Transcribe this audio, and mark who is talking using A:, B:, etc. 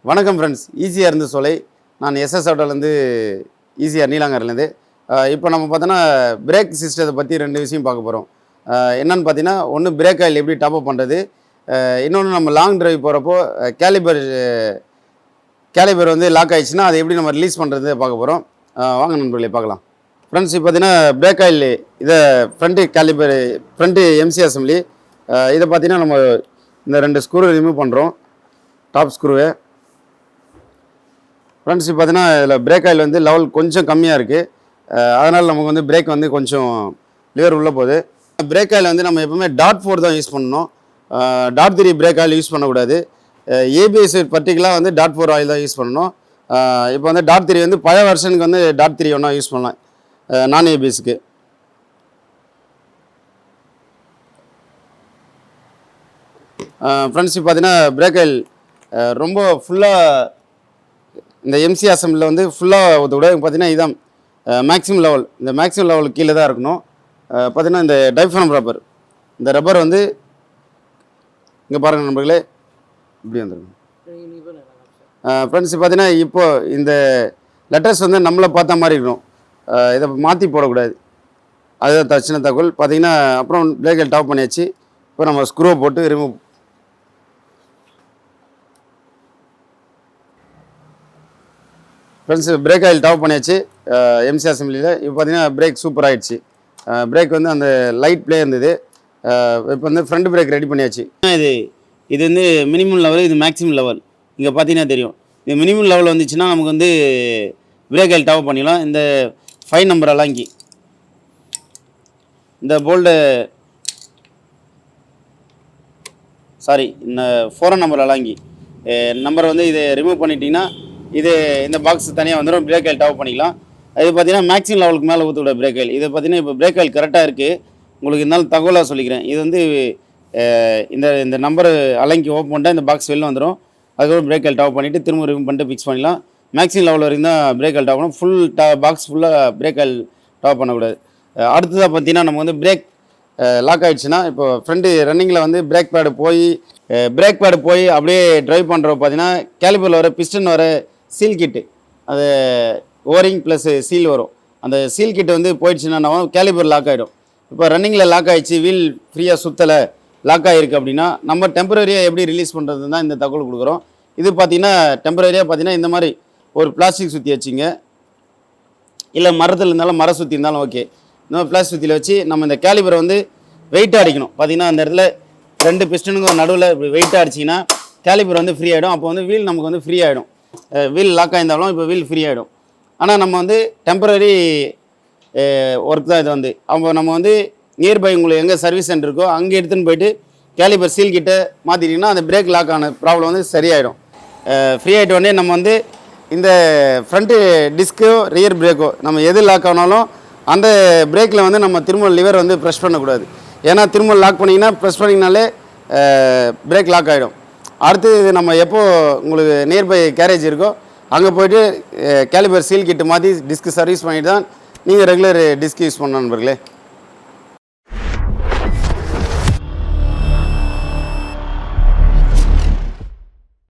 A: வணக்கம் ஃப்ரெண்ட்ஸ், ஈஸியாக இருந்து சொலை. நான் எஸ்எஸ் ஆட்டோலேருந்து ஈஸியாக நீலாங்கரிலேருந்து. இப்போ நம்ம பார்த்தோன்னா பிரேக் சிஸ்டத்தை பற்றி 2 விஷயம் பார்க்க போகிறோம். என்னென்னு பார்த்தீங்கன்னா, ஒன்று பிரேக் ஆயில் எப்படி டாப்அப் பண்ணுறது, இன்னொன்று நம்ம லாங் டிரைவ் போகிறப்போ கேலிபர் வந்து லாக் ஆகிடுச்சுன்னா அதை எப்படி நம்ம ரிலீஸ் பண்ணுறது பார்க்க போகிறோம். வாங்க நண்பர்களே பார்க்கலாம். ஃப்ரெண்ட்ஸ், இப்போ பார்த்தீங்கன்னா பிரேக் ஆயில் இதை ஃப்ரண்ட்டு எம்சி அசம்பிளி. இதை பார்த்தீங்கன்னா நம்ம இந்த 2 ஸ்க்ரூ ரிமூவ் பண்ணுறோம், டாப் ஸ்க்ரூவை. ஃப்ரெண்ட்ஸ், இப்போ பார்த்தீங்கன்னா இதில் பிரேக் ஆயில் வந்து லெவல் கொஞ்சம் கம்மியாக இருக்குது. அதனால் நமக்கு வந்து பிரேக் வந்து கொஞ்சம் லிவர் உள்ளே போகுது. பிரேக் ஆயில் வந்து நம்ம எப்பவுமே .4 தான் யூஸ் பண்ணணும். .3 பிரேக் ஆயில் யூஸ் பண்ணக்கூடாது. ஏபிஎஸ் பர்டிகுலராக வந்து .4 ஆயில் தான் யூஸ் பண்ணணும். இப்போ வந்து .3 வந்து பழைய வெர்ஷனுக்கு வந்து .3 ஒன்றா யூஸ் பண்ணலாம், நான் ஏபிஎஸ்க்கு. ஃப்ரெண்ட்ஸ், இப்போ பார்த்தீங்கன்னா பிரேக் ஆயில் ரொம்ப ஃபுல்லாக இந்த எம்சி அசம்பிளில் வந்து ஃபுல்லாக ஊற்றக்கூடாது. பார்த்தீங்கன்னா இதுதான் மேக்ஸிமம் லெவல். இந்த மேக்ஸிமம் லெவலுக்கு கீழே தான் இருக்கணும். பார்த்தீங்கன்னா இந்த டைஃப்ரம் ரப்பர், இந்த ரப்பர் வந்து இங்கே பாருங்கள் நண்பர்களே, இப்படி வந்துருக்கும். ஃப்ரெண்ட்ஸ், பார்த்தீங்கன்னா இப்போது இந்த லெட்டர்ஸ் வந்து நம்மளை பார்த்த மாதிரி இருக்கணும். இதை மாற்றி போடக்கூடாது. அதுதான் சின்ன தகவல். பார்த்தீங்கன்னா அப்புறம் பிரேக்கை டாப் பண்ணியாச்சு. இப்போ நம்ம ஸ்க்ரூவை போட்டு remove. Friends, brake oil top பண்ணியாச்சு எம்சி அசம்பிளியில். இப்போ பார்த்தீங்கன்னா பிரேக் சூப்பர் ஆகிடுச்சு. பிரேக் வந்து அந்த லைட் ப்ளே இருந்தது. இப்போ வந்து ஃப்ரண்ட் பிரேக் ரெடி பண்ணியாச்சு. இது வந்து மினிமம் லெவல், இது மேக்ஸிமம் லெவல். இங்கே பார்த்தீங்கன்னா தெரியும். இது மினிமம் லெவல் வந்துச்சுன்னா நமக்கு வந்து பிரேக் ஆயில் டாப் பண்ணிடலாம். இந்த 5 நம்பர் அலாங்கி, இந்த இந்த 4 நம்பர் அலாங்கி நம்பர் வந்து இதை ரிமூவ் பண்ணிட்டீங்கன்னா இந்த பாக்ஸ் தனியாக வந்துடும். பிரேக் ஆயில் டாப் பண்ணிக்கலாம். இது பார்த்தீங்கன்னா மேக்ஸிமம் லெவலுக்கு மேலே ஊற்ற பிரேக் ஆயில். இது பார்த்தீங்கன்னா இப்போ பிரேக் ஆயில் கரெக்டாக இருக்குது. உங்களுக்கு இருந்தாலும் தகவலாக சொல்லிக்கிறேன். இது வந்து இந்த நம்பர் அலங்கி ஓப்பன் பண்ணிட்டால் இந்த பாக்ஸ் வெளில வந்துடும். அதுக்கப்புறம் பிரேக் ஆயில் டாப் பண்ணிவிட்டு திரும்ப ரிமூவ் பண்ணிட்டு ஃபிக்ஸ் பண்ணிடலாம். மேக்ஸிமம் லெவல் வரைக்கும் தான் பிரேக் ஆயில் டாப் பண்ணணும். ஃபுல் பாக்ஸ் ஃபுல்லாக பிரேக் ஆயில் டாப் பண்ணக்கூடாது. அடுத்ததாக பார்த்தீங்கன்னா நம்ம வந்து பிரேக் லாக் ஆகிடுச்சுன்னா, இப்போ ஃப்ரண்ட் ரன்னிங்கில் வந்து பிரேக் பேடு போய் அப்படியே ட்ரைவ் பண்ணுறப்ப பார்த்தீங்கன்னா கேலிபரில் வர பிஸ்டன் வர சீல் கிட்டு, அது ஓரிங் ப்ளஸ் சீல் வரும். அந்த சீல் கிட்டு வந்து போயிடுச்சுன்னா கேலிபர் லாக் ஆகிடும். இப்போ ரன்னிங்கில் லாக் ஆகிடுச்சு, வீல் ஃப்ரீயாக சுற்றலை, லாக் ஆகிருக்கு அப்படின்னா நம்ம டெம்பரரியாக எப்படி ரிலீஸ் பண்ணுறது தான் இந்த தகவல் கொடுக்குறோம். இது பார்த்தீங்கன்னா டெம்பரரியாக பார்த்தீங்கன்னா இந்த மாதிரி ஒரு பிளாஸ்டிக் சுற்றி வச்சுங்க, இல்லை மரத்தில் இருந்தாலும் மர சுற்றி இருந்தாலும் ஓகே. இந்த மாதிரி பிளாஸ்டிக் சுற்றியில் வச்சு நம்ம இந்த கேலிபரை வந்து வெயிட்டாக அடிக்கணும். பார்த்தீங்கன்னா அந்த இடத்துல 2 பிஸ்டனுக்கும் நடுவில் இப்படி வெயிட்டாக அடிச்சிங்கன்னா கேலிபர் வந்து ஃப்ரீ ஆகிடும். அப்போ வந்து வீல் நமக்கு வந்து ஃப்ரீ ஆகிடும். வீல் லாக் ஆகிருந்தாலும் இப்போ வீல் ஃப்ரீ ஆகிடும். ஆனால் நம்ம வந்து டெம்பரரி ஒர்க் தான் இது வந்து. அப்போ நம்ம வந்து நியர்பை உங்களுக்கு எங்கே சர்வீஸ் சென்டர் இருக்கோ அங்கே எடுத்துன்னு போயிட்டு கேலிபர் சீல் கிட்ட மாற்றிட்டிங்கன்னா அந்த பிரேக் லாக் ஆன ப்ராப்ளம் வந்து சரியாயிடும். ஃப்ரீ ஆகிட்ட உடனே நம்ம வந்து இந்த ஃப்ரண்ட்டு டிஸ்க்கோ ரியர் பிரேக்கோ நம்ம எது லாக் ஆனாலும் அந்த பிரேக்கில் வந்து நம்ம திரும்ப லிவர் வந்து ப்ரெஸ் பண்ணக்கூடாது. ஏன்னா திரும்ப லாக் பண்ணிங்கன்னா ப்ரெஸ் பண்ணிங்கனாலே பிரேக் லாக் ஆகிடும். அடுத்து நம்ம எப்போது உங்களுக்கு நியர்பை கேரேஜ் இருக்கோ அங்கே போய்ட்டு கேலிபர் சீல் கிட்டு மாற்றி டிஸ்க் சர்வீஸ் பண்ணிட்டு தான் நீங்கள் ரெகுலர் டிஸ்க் யூஸ் பண்ணணும் நண்பர்களே.